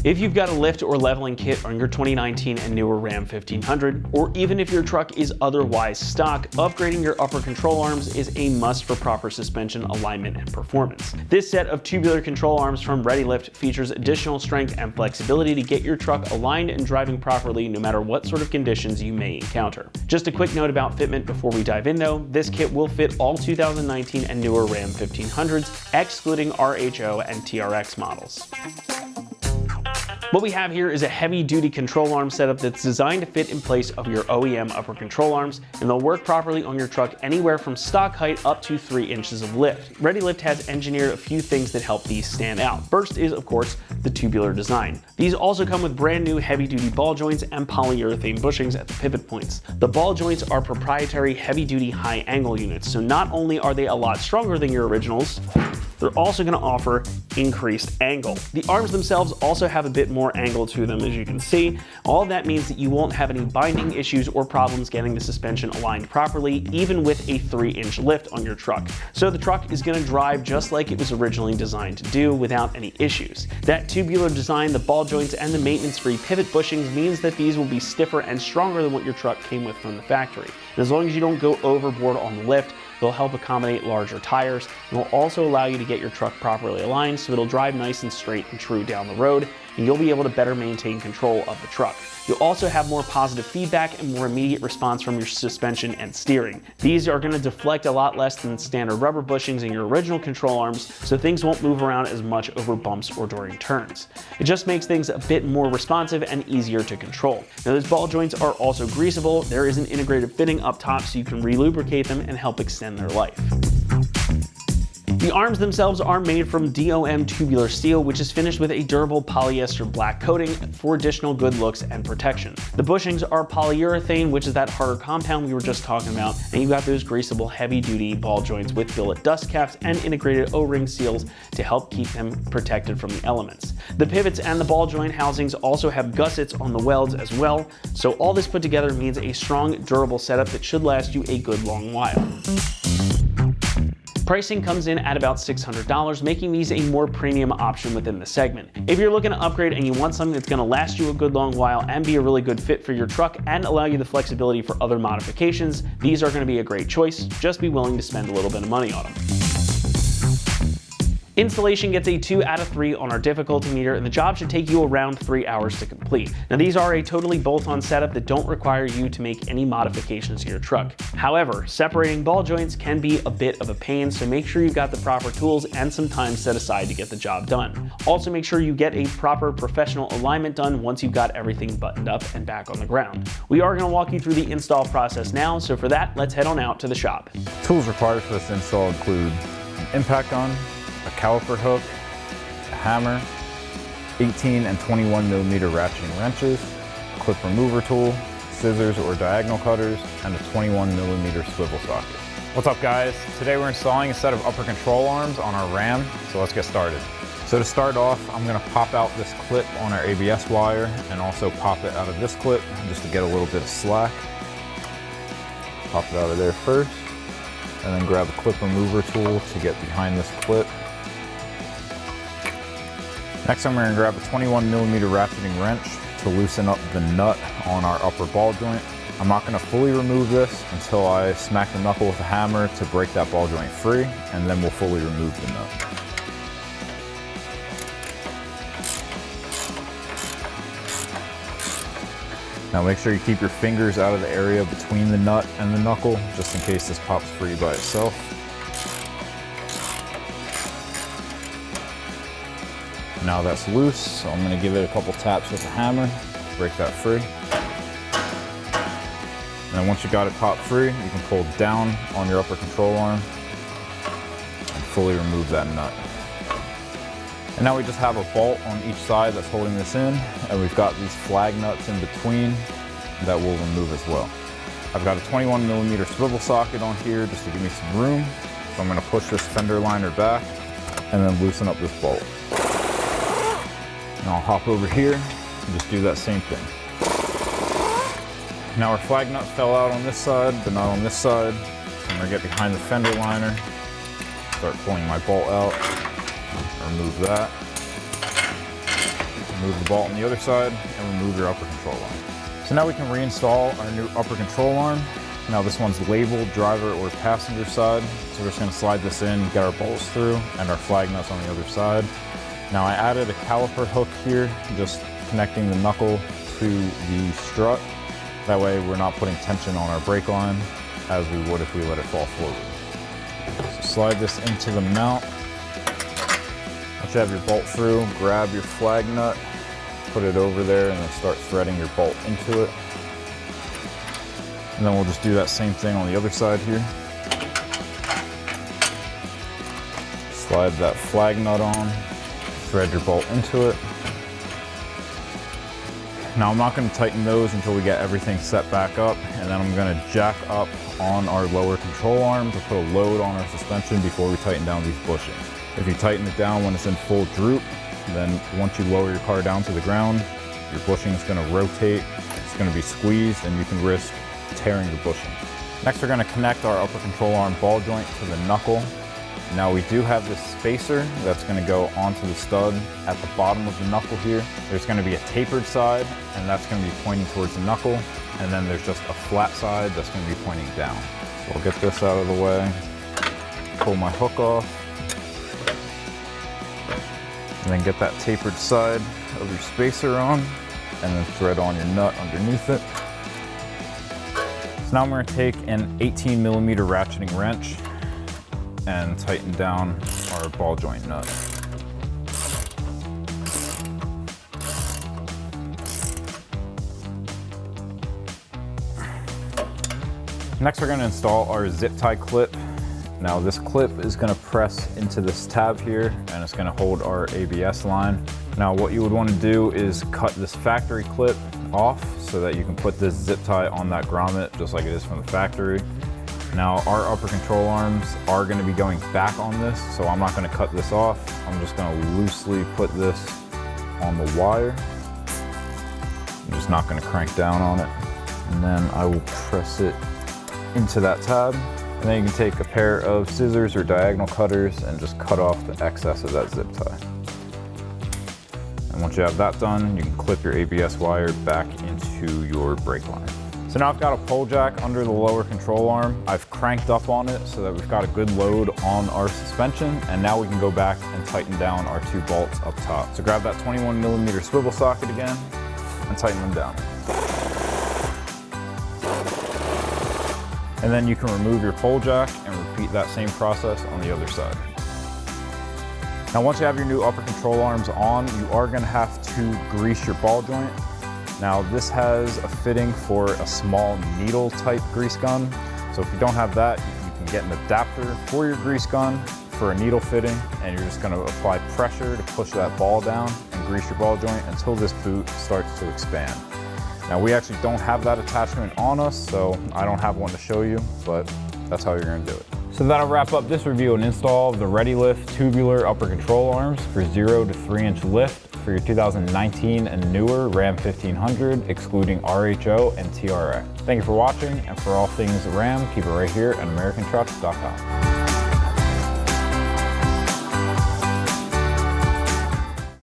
If you've got a lift or leveling kit on your 2019 and newer Ram 1500, or even if your truck is otherwise stock, upgrading your upper control arms is a must for proper suspension alignment and performance. This set of tubular control arms from ReadyLift features additional strength and flexibility to get your truck aligned and driving properly no matter what sort of conditions you may encounter. Just a quick note about fitment before we dive in though, this kit will fit all 2019 and newer Ram 1500s, excluding RHO and TRX models. What we have here is a heavy-duty control arm setup that's designed to fit in place of your OEM upper control arms, and they'll work properly on your truck anywhere from stock height up to 3 inches of lift. ReadyLift has engineered a few things that help these stand out. First is, of course, the tubular design. These also come with brand new heavy-duty ball joints and polyurethane bushings at the pivot points. The ball joints are proprietary heavy-duty high-angle units, so not only are they a lot stronger than your originals, they're also going to offer increased angle. The arms themselves also have a bit more angle to them, as you can see. All of that means that you won't have any binding issues or problems getting the suspension aligned properly, even with a 3-inch lift on your truck. So the truck is going to drive just like it was originally designed to do without any issues. That tubular design, the ball joints, and the maintenance-free pivot bushings means that these will be stiffer and stronger than what your truck came with from the factory. And as long as you don't go overboard on the lift, they'll help accommodate larger tires, and will also allow you to get your truck properly aligned so it'll drive nice and straight and true down the road, and you'll be able to better maintain control of the truck. You'll also have more positive feedback and more immediate response from your suspension and steering. These are going to deflect a lot less than standard rubber bushings in your original control arms, so things won't move around as much over bumps or during turns. It just makes things a bit more responsive and easier to control. Now, those ball joints are also greasable. There is an integrated fitting up top so you can relubricate them and help extend their life. The arms themselves are made from DOM tubular steel, which is finished with a durable polyester black coating for additional good looks and protection. The bushings are polyurethane, which is that harder compound we were just talking about, and you've got those greasable heavy-duty ball joints with billet dust caps and integrated O-ring seals to help keep them protected from the elements. The pivots and the ball joint housings also have gussets on the welds as well, so all this put together means a strong, durable setup that should last you a good long while. Pricing comes in at about $600, making these a more premium option within the segment. If you're looking to upgrade and you want something that's going to last you a good long while and be a really good fit for your truck and allow you the flexibility for other modifications, these are going to be a great choice. Just be willing to spend a little bit of money on them. Installation gets a 2 out of 3 on our difficulty meter, and the job should take you around 3 hours to complete. Now, these are a totally bolt-on setup that don't require you to make any modifications to your truck. However, separating ball joints can be a bit of a pain, so make sure you've got the proper tools and some time set aside to get the job done. Also, make sure you get a proper professional alignment done once you've got everything buttoned up and back on the ground. We are going to walk you through the install process now, so for that, let's head on out to the shop. Tools required for this install include an impact gun, a caliper hook, a hammer, 18 and 21 millimeter ratcheting wrenches, a clip remover tool, scissors or diagonal cutters, and a 21 millimeter swivel socket. What's up guys? Today we're installing a set of upper control arms on our Ram, so let's get started. So to start off, I'm going to pop out this clip on our ABS wire and also pop it out of this clip just to get a little bit of slack. Pop it out of there first, and then grab a clip remover tool to get behind this clip. Next, I'm going to grab a 21 millimeter ratcheting wrench to loosen up the nut on our upper ball joint. I'm not going to fully remove this until I smack the knuckle with a hammer to break that ball joint free, and then we'll fully remove the nut. Now make sure you keep your fingers out of the area between the nut and the knuckle, just in case this pops free by itself. Now that's loose, so I'm going to give it a couple taps with a hammer, break that free. And then once you got it popped free, you can pull down on your upper control arm and fully remove that nut. And now we just have a bolt on each side that's holding this in, and we've got these flag nuts in between that we'll remove as well. I've got a 21 millimeter swivel socket on here just to give me some room. So I'm going to push this fender liner back and then loosen up this bolt. And I'll hop over here and just do that same thing. Now our flag nut fell out on this side, but not on this side. So I'm going to get behind the fender liner, start pulling my bolt out, remove that. remove the bolt on the other side, and remove your upper control arm. So now we can reinstall our new upper control arm. Now this one's labeled driver or passenger side. So we're just gonna slide this in, get our bolts through, and our flag nuts on the other side. Now I added a caliper hook here, just connecting the knuckle to the strut. That way we're not putting tension on our brake line as we would if we let it fall forward. So slide this into the mount. Once you have your bolt through, grab your flag nut, put it over there, and then start threading your bolt into it. And then we'll just do that same thing on the other side here. Slide that flag nut on, thread your bolt into it. Now I'm not going to tighten those until we get everything set back up, and then I'm going to jack up on our lower control arm to put a load on our suspension before we tighten down these bushings. If you tighten it down when it's in full droop, then once you lower your car down to the ground, your bushing is going to rotate, it's going to be squeezed, and you can risk tearing the bushing. Next, we're going to connect our upper control arm ball joint to the knuckle. Now we do have this spacer that's going to go onto the stud at the bottom of the knuckle here. There's going to be a tapered side, and that's going to be pointing towards the knuckle, and then there's just a flat side that's going to be pointing down. So I'll get this out of the way, pull my hook off, and then get that tapered side of your spacer on, and then thread on your nut underneath it. So now I'm going to take an 18mm ratcheting wrench and tighten down our ball joint nut. Next, we're going to install our zip tie clip. Now this clip is going to press into this tab here, and it's going to hold our ABS line. Now what you would want to do is cut this factory clip off so that you can put this zip tie on that grommet just like it is from the factory. Now our upper control arms are going to be going back on this, so I'm not going to cut this off. I'm just going to loosely put this on the wire. I'm just not going to crank down on it. And then I will press it into that tab. And then you can take a pair of scissors or diagonal cutters and just cut off the excess of that zip tie. And once you have that done, you can clip your ABS wire back into your brake line. So now I've got a pole jack under the lower control arm. I've cranked up on it so that we've got a good load on our suspension, and now we can go back and tighten down our two bolts up top. So grab that 21mm swivel socket again and tighten them down. And then you can remove your pole jack and repeat that same process on the other side. Now once you have your new upper control arms on, you are going to have to grease your ball joint. Now this has a fitting for a small needle type grease gun. So if you don't have that, you can get an adapter for your grease gun for a needle fitting, and you're just going to apply pressure to push that ball down and grease your ball joint until this boot starts to expand. Now we actually don't have that attachment on us, so I don't have one to show you, but that's how you're going to do it. So that'll wrap up this review and install of the ReadyLift tubular upper control arms for 0 to 3 inch lift for your 2019 and newer Ram 1500, excluding RHO and TRX. Thank you for watching, and for all things Ram, keep it right here at AmericanTrucks.com.